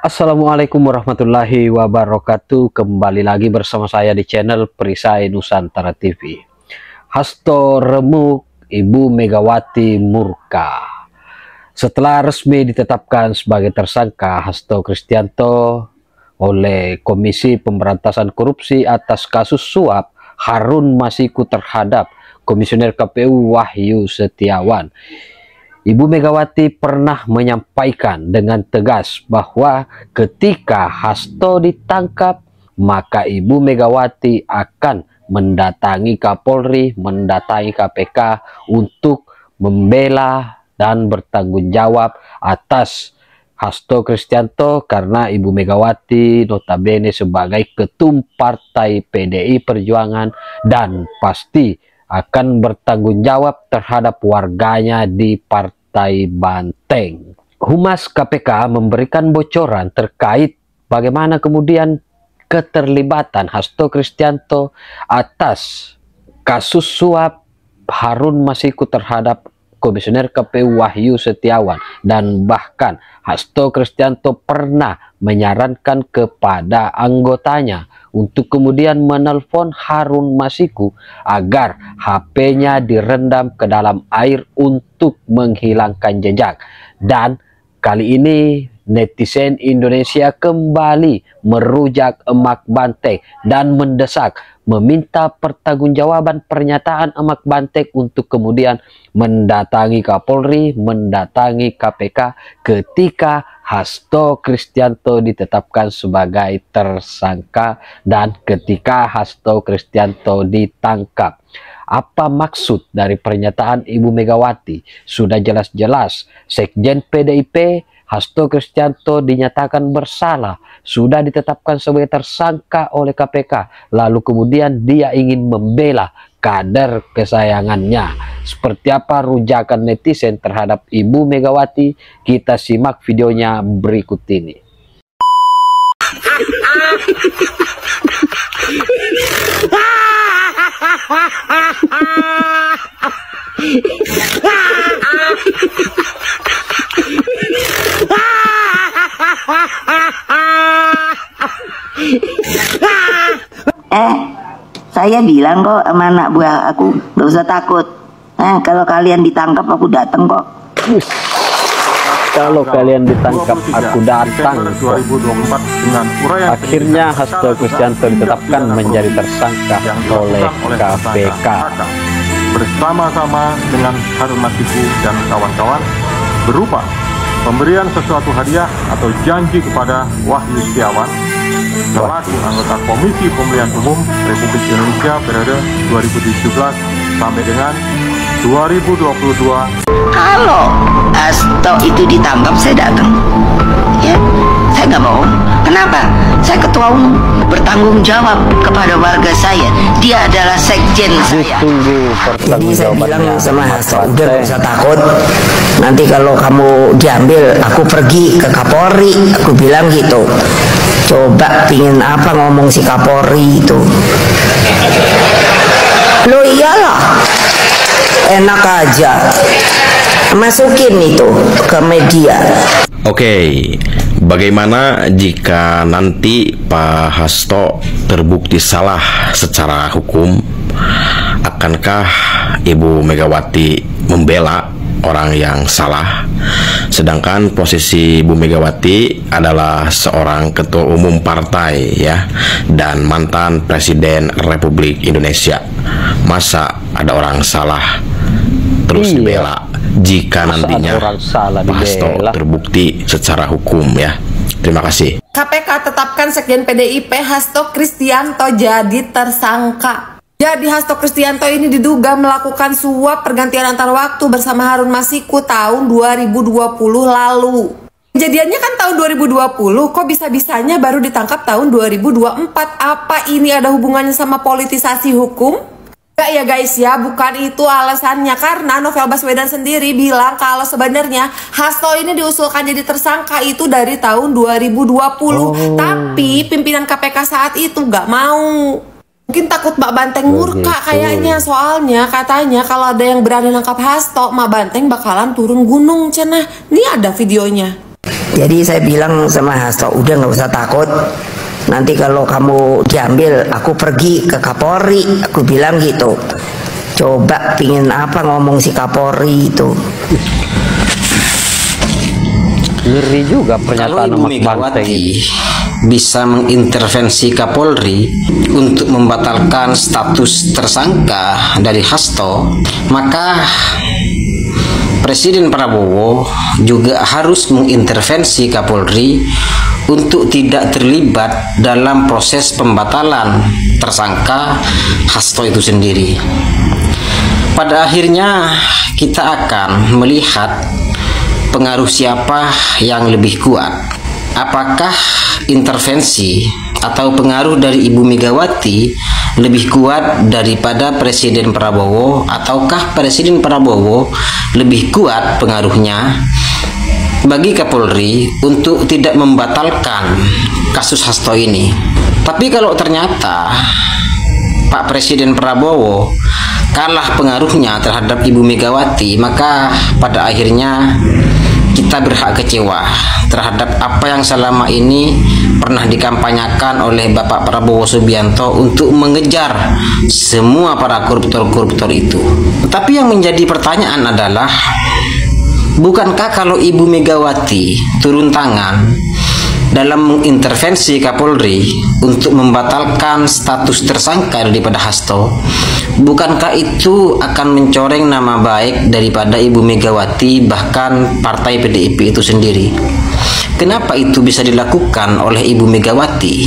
Assalamualaikum warahmatullahi wabarakatuh. Kembali lagi bersama saya di channel Perisai Nusantara TV. Hasto remuk, Ibu Megawati murka. Setelah resmi ditetapkan sebagai tersangka Hasto Kristianto oleh Komisi Pemberantasan Korupsi atas kasus suap Harun Masiku terhadap Komisioner KPU Wahyu Setiawan, Ibu Megawati pernah menyampaikan dengan tegas bahwa ketika Hasto ditangkap, maka Ibu Megawati akan mendatangi Kapolri, mendatangi KPK untuk membela dan bertanggung jawab atas Hasto Kristianto, karena Ibu Megawati notabene sebagai ketum partai PDI Perjuangan dan pasti akan bertanggung jawab terhadap warganya di Partai Banteng. Humas KPK memberikan bocoran terkait bagaimana kemudian keterlibatan Hasto Kristianto atas kasus suap Harun Masiku terhadap Komisioner KPU Wahyu Setiawan, dan bahkan Hasto Kristianto pernah menyarankan kepada anggotanya untuk kemudian menelpon Harun Masiku agar HP-nya direndam ke dalam air untuk menghilangkan jejak. Dan kali ini netizen Indonesia kembali merujak Emak Banteng dan mendesak, meminta pertanggungjawaban pernyataan Emak Banteng untuk kemudian mendatangi Kapolri, mendatangi KPK ketika Hasto Kristianto ditetapkan sebagai tersangka dan ketika Hasto Kristianto ditangkap. Apa maksud dari pernyataan Ibu Megawati? Sudah jelas-jelas Sekjen PDIP Hasto Kristianto dinyatakan bersalah, sudah ditetapkan sebagai tersangka oleh KPK, lalu kemudian dia ingin membela kader kesayangannya. Seperti apa rujakan netizen terhadap Ibu Megawati? Kita simak videonya berikut ini. Saya bilang kok sama anak buah aku, gak usah takut. Kalau kalian ditangkap aku datang kok. Kalau kalian ditangkap aku datang. Akhirnya Hasto Kristianto ditetapkan menjadi tersangka oleh KPK bersama-sama dengan Harun Masiku dan kawan-kawan berupa pemberian sesuatu hadiah atau janji kepada Wahyu Setiawan selaku anggota Komisi Pemilihan Umum Republik Indonesia periode 2017 sampai dengan 2022. Kalau Hasto itu ditangkap saya datang. Ya, saya nggak bohong. Kenapa? Saya ketua umum, bertanggung jawab kepada warga saya. Dia adalah sekjen saya. Jadi saya bilang sama Hasto, udah gak usah takut. Nanti kalau kamu diambil, aku pergi ke Kapolri. Aku bilang gitu. Coba pingin apa ngomong si Kapolri itu? Loh iyalah, enak aja. Masukin itu ke media. Oke, bagaimana jika nanti Pak Hasto terbukti salah secara hukum? Akankah Ibu Megawati membela orang yang salah? Sedangkan posisi Ibu Megawati adalah seorang ketua umum partai ya, dan mantan Presiden Republik Indonesia. Masa ada orang salah terus dibela jika nantinya Pak Hasto terbukti secara hukum ya. Terima kasih. KPK tetapkan Sekjen PDIP Hasto Kristianto jadi tersangka. Jadi Hasto Kristianto ini diduga melakukan suap pergantian antar waktu bersama Harun Masiku tahun 2020 lalu. Kejadiannya kan tahun 2020, kok bisa-bisanya baru ditangkap tahun 2024? Apa ini ada hubungannya sama politisasi hukum? Enggak ya guys ya, bukan itu alasannya. Karena Novel Baswedan sendiri bilang kalau sebenarnya Hasto ini diusulkan jadi tersangka itu dari tahun 2020. Tapi pimpinan KPK saat itu nggak mau. Mungkin takut Mbak Banteng murka kayaknya. Soalnya katanya kalau ada yang berani nangkap Hasto, Mbak Banteng bakalan turun gunung cenah. Ini ada videonya. Jadi saya bilang sama Hasto, udah nggak usah takut. Nanti kalau kamu diambil, aku pergi ke Kapolri. Aku bilang gitu. Coba pingin apa ngomong si Kapolri itu. Ngeri juga pernyataan Kalau Ibu Megawati bisa mengintervensi Kapolri untuk membatalkan status tersangka dari Hasto, maka Presiden Prabowo juga harus mengintervensi Kapolri untuk tidak terlibat dalam proses pembatalan tersangka Hasto itu sendiri. Pada akhirnya kita akan melihat pengaruh siapa yang lebih kuat. Apakah intervensi atau pengaruh dari Ibu Megawati lebih kuat daripada Presiden Prabowo, ataukah Presiden Prabowo lebih kuat pengaruhnya bagi Kapolri untuk tidak membatalkan kasus Hasto ini. Tapi kalau ternyata Pak Presiden Prabowo kalah pengaruhnya terhadap Ibu Megawati, maka pada akhirnya kita berhak kecewa terhadap apa yang selama ini pernah dikampanyekan oleh Bapak Prabowo Subianto untuk mengejar semua para koruptor-koruptor itu. Tapi yang menjadi pertanyaan adalah, bukankah kalau Ibu Megawati turun tangan dalam mengintervensi Kapolri untuk membatalkan status tersangka daripada Hasto, bukankah itu akan mencoreng nama baik daripada Ibu Megawati, bahkan partai PDIP itu sendiri? Kenapa itu bisa dilakukan oleh Ibu Megawati?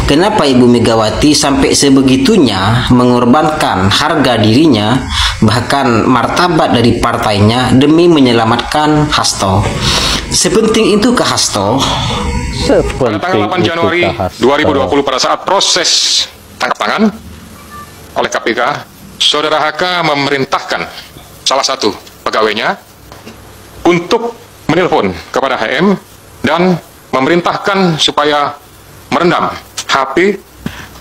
Kenapa Ibu Megawati sampai sebegitunya mengorbankan harga dirinya, bahkan martabat dari partainya demi menyelamatkan Hasto? Sepenting itu ke Hasto? Pada tanggal 8 Januari 2020 pada saat proses tangkap tangan oleh KPK, Saudara HK memerintahkan salah satu pegawainya untuk menelpon kepada HM dan memerintahkan supaya merendam HP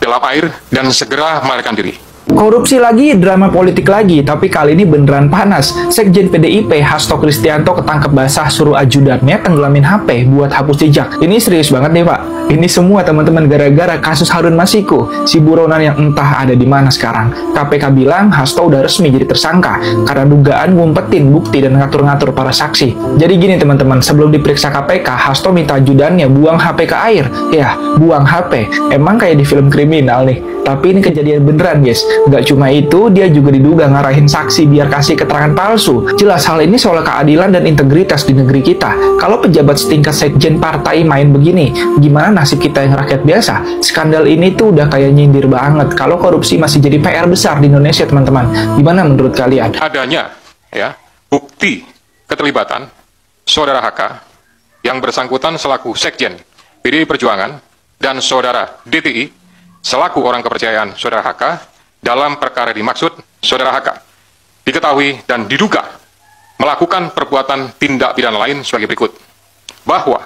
dalam air dan segera melarikan diri. Korupsi lagi, drama politik lagi, tapi kali ini beneran panas. Sekjen PDIP Hasto Kristianto ketangkep basah suruh ajudannya tenggelamin HP buat hapus jejak. Ini serius banget nih Pak. Ini semua teman-teman gara-gara kasus Harun Masiku, si buronan yang entah ada di mana sekarang. KPK bilang Hasto udah resmi jadi tersangka karena dugaan ngumpetin bukti dan ngatur-ngatur para saksi. Jadi gini teman-teman, sebelum diperiksa KPK, Hasto minta ajudannya buang HP ke air. Ya, buang HP. Emang kayak di film kriminal nih. Tapi ini kejadian beneran guys. Gak cuma itu, dia juga diduga ngarahin saksi biar kasih keterangan palsu. Jelas hal ini soal keadilan dan integritas di negeri kita. Kalau pejabat setingkat sekjen partai main begini, gimana nasib kita yang rakyat biasa? Skandal ini tuh udah kayak nyindir banget. Kalau korupsi masih jadi PR besar di Indonesia teman-teman. Gimana menurut kalian? Adanya bukti keterlibatan Saudara HK yang bersangkutan selaku Sekjen PDI Perjuangan dan Saudara DTI selaku orang kepercayaan Saudara HK dalam perkara dimaksud Saudara HK diketahui dan diduga melakukan perbuatan tindak pidana lain sebagai berikut. Bahwa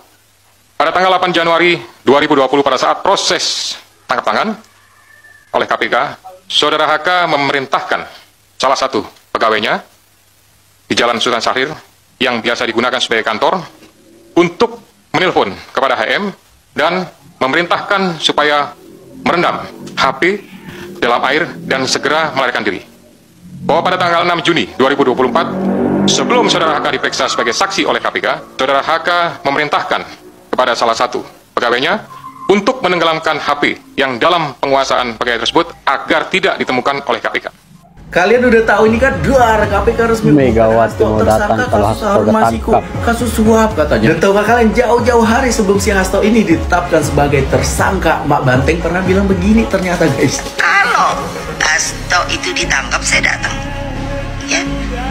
pada tanggal 8 Januari 2020 pada saat proses tangkap tangan oleh KPK, Saudara HK memerintahkan salah satu pegawainya di Jalan Sultan Syahrir yang biasa digunakan sebagai kantor untuk menelpon kepada HM dan memerintahkan supaya merendam HP dalam air dan segera melarikan diri. Bahwa pada tanggal 6 Juni 2024, sebelum Saudara HK diperiksa sebagai saksi oleh KPK, Saudara HK memerintahkan kepada salah satu pegawainya untuk menenggelamkan HP yang dalam penguasaan pegawai tersebut agar tidak ditemukan oleh KPK. Kalian udah tahu ini kan duar KPK resmi Megawati mau datang kalau Hasto Harun Masiku, ketangkap. kasus suap katanya. Dan tahu kalian jauh-jauh hari sebelum si Hasto ini ditetapkan sebagai tersangka, Mbak Banteng pernah bilang begini ternyata guys. Kalau Hasto itu ditangkap, saya datang. Ya,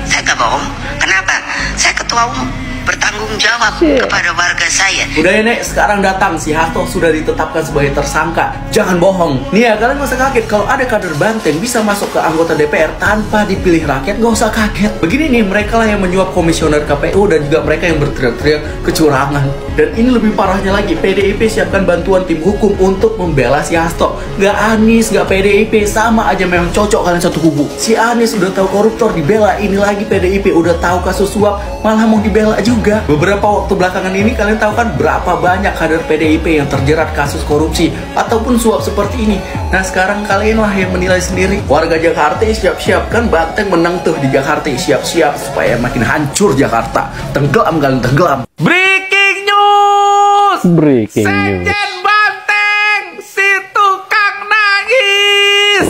saya nggak bohong. Kenapa? Saya ketua umum bertanggung jawab kepada warga saya. Udah ya Nek, sekarang datang si Hasto sudah ditetapkan sebagai tersangka. Jangan bohong. Nih ya, kalian gak usah kaget kalau ada kader Banteng bisa masuk ke anggota DPR tanpa dipilih rakyat, gak usah kaget. Begini nih, mereka lah yang menyuap komisioner KPU dan juga mereka yang berteriak-teriak kecurangan. Dan ini lebih parahnya lagi, PDIP siapkan bantuan tim hukum untuk membela si Hasto. Gak Anies, gak PDIP, sama aja memang cocok kalian satu kubu. Si Anies udah tahu koruptor dibela, ini lagi PDIP udah tahu kasus suap malah mau dibela juga. Beberapa waktu belakangan ini kalian tahu kan berapa banyak kader PDIP yang terjerat kasus korupsi ataupun suap seperti ini. Nah sekarang kalian lah yang menilai sendiri. Warga Jakarta siap-siap, kan Banteng menang tuh di Jakarta, siap-siap supaya makin hancur Jakarta. Tenggelam kalian, tenggelam. Breaking news. Breaking news. Sekjen Banteng si tukang nangis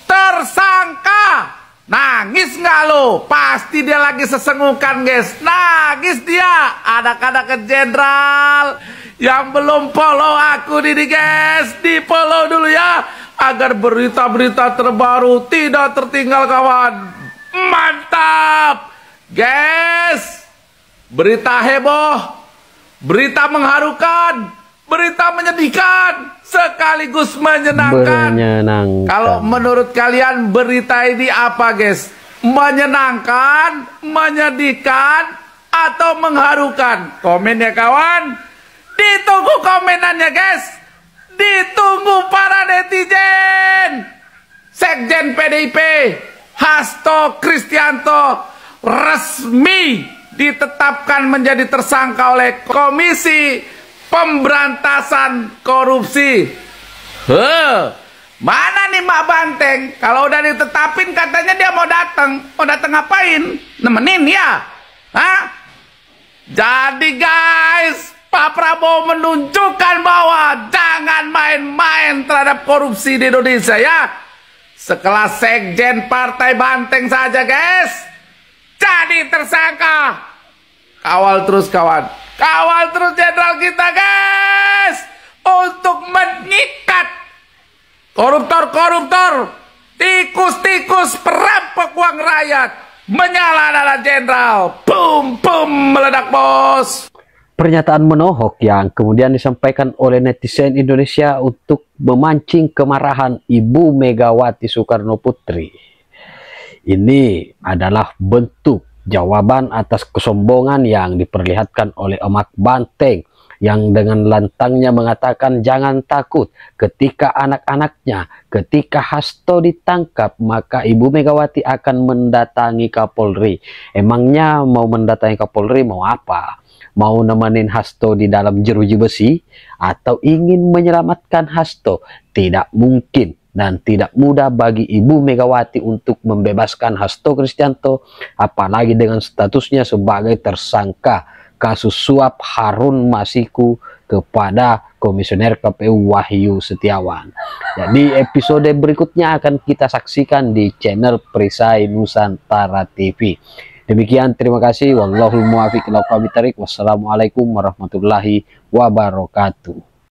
tersangka. Nangis nggak lo? Pasti dia lagi sesengukan guys. Nangis dia. Anak-anak jenderal yang belum follow aku ini guys, di follow dulu ya, agar berita-berita terbaru tidak tertinggal kawan. Mantap guys. Berita heboh, berita mengharukan, berita menyedihkan sekaligus menyenangkan. Kalau menurut kalian berita ini apa guys? Menyenangkan, menyedihkan, atau mengharukan? Komen ya kawan. Ditunggu komenannya guys. Ditunggu para netizen. Sekjen PDIP Hasto Kristianto resmi ditetapkan menjadi tersangka oleh Komisi Pemberantasan Korupsi. Mana nih Mak Banteng? Kalau udah ditetapin katanya dia mau datang. Mau datang ngapain? Nemenin ya? Hah? Jadi guys, Pak Prabowo menunjukkan bahwa jangan main-main terhadap korupsi di Indonesia ya. Sekelas sekjen Partai Banteng saja guys jadi tersangka. Kawal terus kawan. Kawal terus jenderal kita guys untuk mengikat koruptor-koruptor, tikus-tikus perampok uang rakyat, menyala-nyala jenderal. Boom, boom, meledak bos. Pernyataan menohok yang kemudian disampaikan oleh netizen Indonesia untuk memancing kemarahan Ibu Megawati Soekarno Putri. Ini adalah bentuk jawaban atas kesombongan yang diperlihatkan oleh Emak Banteng yang dengan lantangnya mengatakan jangan takut ketika anak-anaknya, ketika Hasto ditangkap maka Ibu Megawati akan mendatangi Kapolri. Emangnya mau mendatangi Kapolri mau apa? Mau nemenin Hasto di dalam jeruji besi atau ingin menyelamatkan Hasto? Tidak mungkin dan tidak mudah bagi Ibu Megawati untuk membebaskan Hasto Kristianto, apalagi dengan statusnya sebagai tersangka kasus suap Harun Masiku kepada Komisioner KPU Wahyu Setiawan. Jadi episode berikutnya akan kita saksikan di channel Perisai Nusantara TV. Demikian, terima kasih. Wallahul muwaffiq ila aqwamit thoriq. Wassalamualaikum warahmatullahi wabarakatuh.